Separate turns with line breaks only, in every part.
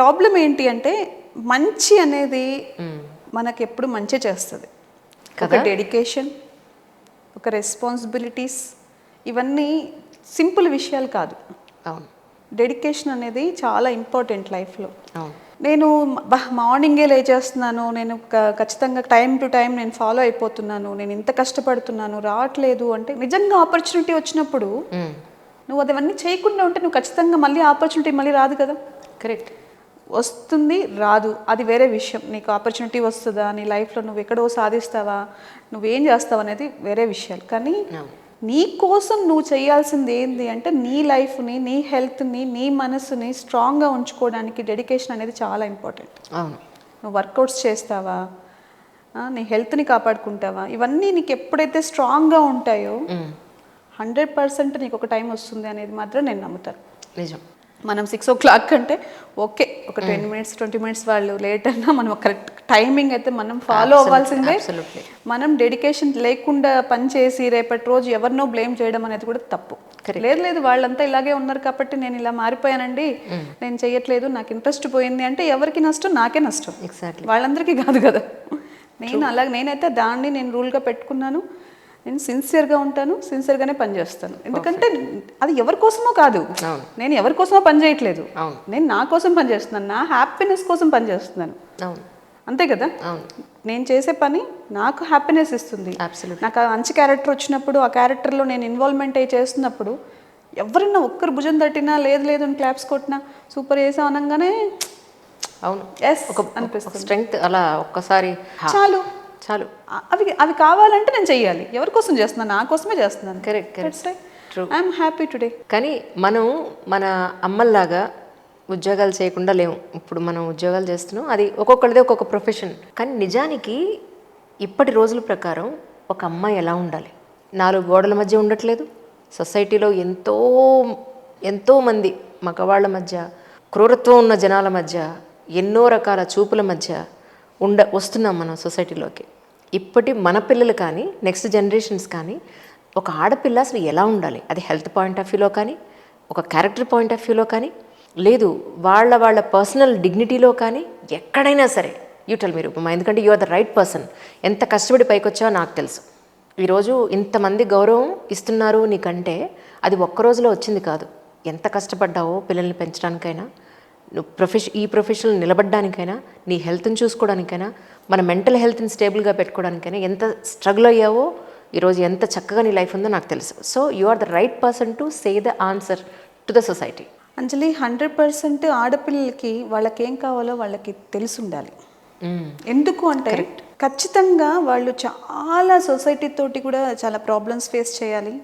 Problem ఏంటి అంటే మంచి అనేది మనకి ఎప్పుడు మంచి చేస్తుంది. ఒక డెడికేషన్, ఒక రెస్పాన్సిబిలిటీస్, ఇవన్నీ సింపుల్ విషయాలు కాదు.
అవును,
డెడికేషన్ అనేది చాలా ఇంపార్టెంట్ లైఫ్లో.
అవును.
నేను మార్నింగే లేచేస్తున్నాను, నేను ఖచ్చితంగా టైం టు టైం నేను ఫాలో అయిపోతున్నాను, నేను ఇంత కష్టపడుతున్నాను, రావట్లేదు అంటే నిజంగా ఆపర్చునిటీ వచ్చినప్పుడు నువ్వు అవన్నీ చేయకుండా ఉంటే నువ్వు ఖచ్చితంగా మళ్ళీ ఆపర్చునిటీ మళ్ళీ రాదు కదా.
కరెక్ట్.
వస్తుంది రాదు అది వేరే విషయం. నీకు ఆపర్చునిటీ వస్తుందా, నీ లైఫ్లో నువ్వు ఎక్కడో సాధిస్తావా, నువ్వేం చేస్తావు అనేది వేరే విషయాలు. కానీ నీ కోసం నువ్వు చేయాల్సింది ఏంది అంటే నీ లైఫ్ని, నీ హెల్త్ని, నీ మనసుని స్ట్రాంగ్గా ఉంచుకోవడానికి డెడికేషన్ అనేది చాలా ఇంపార్టెంట్.
అవును.
నువ్వు వర్కౌట్స్ చేస్తావా, నీ హెల్త్ని కాపాడుకుంటావా, ఇవన్నీ నీకు ఎప్పుడైతే స్ట్రాంగ్గా ఉంటాయో 100% నీకు ఒక టైం వస్తుంది అనేది మాత్రం నేను నమ్ముతాను.
నిజం.
మనం 6 o'clock అంటే ఓకే, ఒక 10 minutes 20 minutes వాళ్ళు లేట్ అన్నా మనం కరెక్ట్ టైమింగ్ అయితే మనం ఫాలో అవ్వాల్సిందే. మనం డెడికేషన్ లేకుండా పని చేసి రేపటి రోజు ఎవరినో బ్లేమ్ చేయడం అనేది కూడా తప్పు. లేదు వాళ్ళంతా ఇలాగే ఉన్నారు కాబట్టి నేను ఇలా మారిపోయానండి, నేను చెయ్యట్లేదు, నాకు ఇంట్రెస్ట్ పోయింది అంటే ఎవరికి నష్టం? నాకే నష్టం.
ఎగ్జాక్ట్లీ.
వాళ్ళందరికీ కాదు కదా. నేనైతే దాన్ని నేను రూల్గా పెట్టుకున్నాను. నేను సిన్సియర్గా ఉంటాను, సిన్సియర్గానే పనిచేస్తాను. ఎందుకంటే అది ఎవరి కోసమో కాదు, నేను ఎవరి కోసమో పని చేయట్లేదు, నేను నా కోసం పనిచేస్తున్నాను, నా హ్యాపీనెస్ కోసం పనిచేస్తున్నాను. అంతే కదా. నేను చేసే పని నాకు హ్యాపీనెస్ ఇస్తుంది. నాకు మంచి క్యారెక్టర్ వచ్చినప్పుడు ఆ క్యారెక్టర్లో నేను ఇన్వాల్వ్మెంట్ అయ్యి చేస్తున్నప్పుడు ఎవరైనా ఒక్కరు భుజం తట్టినా లేదు అని క్లాప్స్ కొట్టినా సూపర్ చేసాం అనగానే
అవును
ఎస్ అనిపిస్తుంది. స్ట్రెంగ్త్
అలా ఒక్కసారి
చాలు. అవి కావాలంటే నేను చెయ్యాలి. ఎవరి కోసం చేస్తున్నాను? నా కోసమే చేస్తున్నాను.
కరెక్ట్.
I'm happy today.
కానీ మనం మన అమ్మల్లాగా ఉద్యోగాలు చేయకుండా లేవు. ఇప్పుడు మనం ఉద్యోగాలు చేస్తున్నాం, అది ఒక్కొక్కరిదే ఒక్కొక్క ప్రొఫెషన్. కానీ నిజానికి ఇప్పటి రోజుల ప్రకారం ఒక అమ్మాయి ఎలా ఉండాలి? 4 గోడల మధ్య ఉండట్లేదు. సొసైటీలో ఎంతో మంది మగవాళ్ళ మధ్య, క్రూరత్వం ఉన్న జనాల మధ్య, ఎన్నో రకాల చూపుల మధ్య వస్తున్నాం మనం సొసైటీలోకి. ఇప్పటి మన పిల్లలు కానీ, నెక్స్ట్ జనరేషన్స్ కానీ ఒక ఆడపిల్ల అసలు ఎలా ఉండాలి? అది హెల్త్ పాయింట్ ఆఫ్ వ్యూలో కానీ, ఒక క్యారెక్టర్ పాయింట్ ఆఫ్ వ్యూలో కానీ, లేదు వాళ్ళ పర్సనల్ డిగ్నిటీలో కానీ, ఎక్కడైనా సరే యూ టెల్ మీ రూపమా. ఎందుకంటే you are the right person. ఎంత కష్టపడి పైకి వచ్చావో నాకు తెలుసు. ఈరోజు ఇంతమంది గౌరవం ఇస్తున్నారు నీకంటే అది ఒక్కరోజులో వచ్చింది కాదు. ఎంత కష్టపడ్డావో పిల్లల్ని పెంచడానికైనా, నువ్వు ఈ ప్రొఫెషన్లో నిలబడడానికైనా, నీ హెల్త్ని చూసుకోవడానికైనా, మన మెంటల్ హెల్త్ని స్టేబుల్గా పెట్టుకోవడానికైనా ఎంత స్ట్రగుల్ అయ్యావో, ఈరోజు ఎంత చక్కగా నీ లైఫ్ ఉందో నాకు తెలుసు. So you are the right person to say the answer to the society.
Anjali, 100% ఆడపిల్లలకి వాళ్ళకి ఏం కావాలో వాళ్ళకి తెలిసి ఉండాలి. ఎందుకు అంటే ఖచ్చితంగా వాళ్ళు చాలా సొసైటీ తోటి కూడా చాలా ప్రాబ్లమ్స్ ఫేస్ చేయాలి.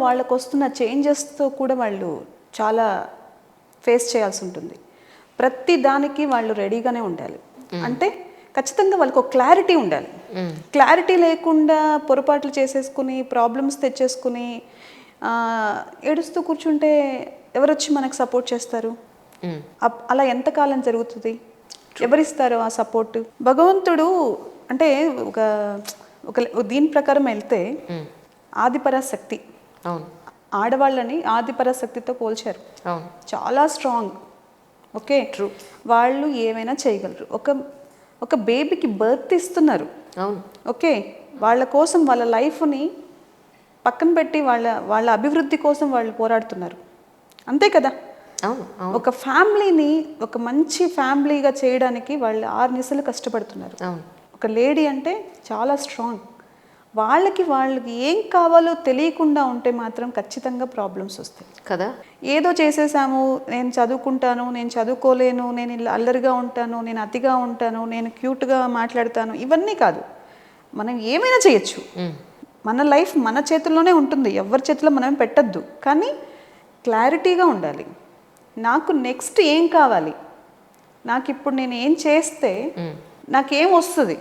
వాళ్ళకు వస్తున్న చేంజెస్తో కూడా వాళ్ళు చాలా ఫేస్ చేయాల్సి ఉంటుంది. ప్రతి దానికి వాళ్ళు రెడీగానే ఉండాలి. అంటే ఖచ్చితంగా వాళ్ళకి ఒక క్లారిటీ ఉండాలి. క్లారిటీ లేకుండా పొరపాట్లు చేసేసుకుని ప్రాబ్లమ్స్ తెచ్చేసుకుని ఏడుస్తూ కూర్చుంటే ఎవరొచ్చి మనకు సపోర్ట్ చేస్తారు? అలా ఎంతకాలం జరుగుతుంది? ఎవరిస్తారు ఆ సపోర్ట్? భగవంతుడు అంటే ఒక దీని ప్రకారం వెళ్తే ఆదిపరాశక్తి, ఆడవాళ్ళని ఆదిపరాశక్తితో పోల్చారు. చాలా స్ట్రాంగ్. Okay, true. వాళ్ళు ఏమైనా చేయగలరు. ఒక బేబీకి బర్త్ ఇస్తున్నారు. ఓకే, వాళ్ళ కోసం వాళ్ళ లైఫ్ని పక్కన పెట్టి వాళ్ళ అభివృద్ధి కోసం వాళ్ళు పోరాడుతున్నారు. అంతే కదా. ఒక ఫ్యామిలీని ఒక మంచి ఫ్యామిలీగా చేయడానికి వాళ్ళు 6 నిశలు కష్టపడుతున్నారు. ఒక లేడీ అంటే చాలా స్ట్రాంగ్. వాళ్ళకి ఏం కావాలో తెలియకుండా ఉంటే మాత్రం ఖచ్చితంగా ప్రాబ్లమ్స్ వస్తాయి
కదా.
ఏదో చేసేసాము, నేను చదువుకుంటాను, నేను చదువుకోలేను, నేను ఇలా అల్లరిగా ఉంటాను, నేను అతిగా ఉంటాను, నేను క్యూట్గా మాట్లాడతాను, ఇవన్నీ కాదు. మనం ఏమైనా చేయొచ్చు. మన లైఫ్ మన చేతుల్లోనే ఉంటుంది, ఎవరి చేతిలో మనం పెట్టద్దు. కానీ క్లారిటీగా ఉండాలి. నాకు నెక్స్ట్ ఏం కావాలి, నాకు ఇప్పుడు నేను ఏం చేస్తే నాకేం వస్తుంది.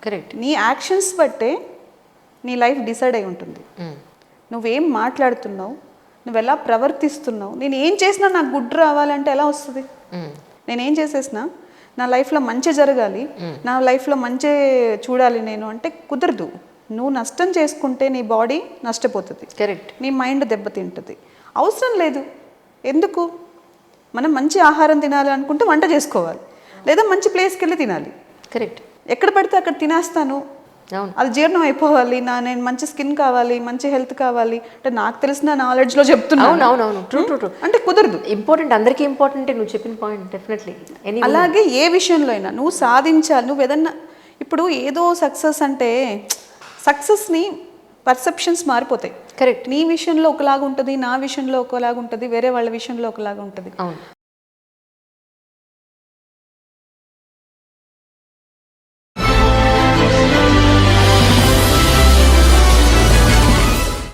కరెక్ట్.
నీ యాక్షన్స్ బట్టే నీ లైఫ్ డిసైడ్ అయి ఉంటుంది. నువ్వేం మాట్లాడుతున్నావు, నువ్వు ఎలా ప్రవర్తిస్తున్నావు, నేను ఏం చేసినా నాకు గుడ్ రావాలంటే ఎలా వస్తుంది? నేనేం చేసేసినా నా లైఫ్లో మంచి జరగాలి, నా లైఫ్లో మంచి చూడాలి నేను అంటే కుదరదు. నువ్వు నష్టం చేసుకుంటే నీ బాడీ నష్టపోతుంది.
కరెక్ట్.
నీ మైండ్ దెబ్బతింటుంది. అవసరం లేదు. ఎందుకు? మనం మంచి ఆహారం తినాలి అనుకుంటే వంట చేసుకోవాలి, లేదా మంచి ప్లేస్కి వెళ్ళి తినాలి.
కరెక్ట్.
ఎక్కడ పడితే అక్కడ తినేస్తాను,
అవును.
అది జీర్ణం అయిపోవాలి, నేను మంచి స్కిన్ కావాలి, మంచి హెల్త్ కావాలి అంటే నాకు తెలిసిన నాలెడ్జ్లో చెప్తున్నాను.
అవునవును, ట్రూ ట్రూ ట్రూ.
అంటే కుదరదు.
ఇంపార్టెంట్, అందరికీ ఇంపార్టెంట్ నువ్వు చెప్పిన పాయింట్. డెఫినెట్లీ.
అలాగే ఏ విషయంలో అయినా నువ్వు సాధించాలి, నువ్వు ఏదన్నా ఇప్పుడు ఏదో సక్సెస్ అంటే సక్సెస్ని పర్సెప్షన్స్ మారిపోతాయి.
కరెక్ట్.
నీ విషయంలో ఒకలాగా ఉంటుంది, నా విషయంలో ఒకలాగా ఉంటుంది, వేరే వాళ్ళ విషయంలో ఒకలాగా ఉంటుంది.
అవును.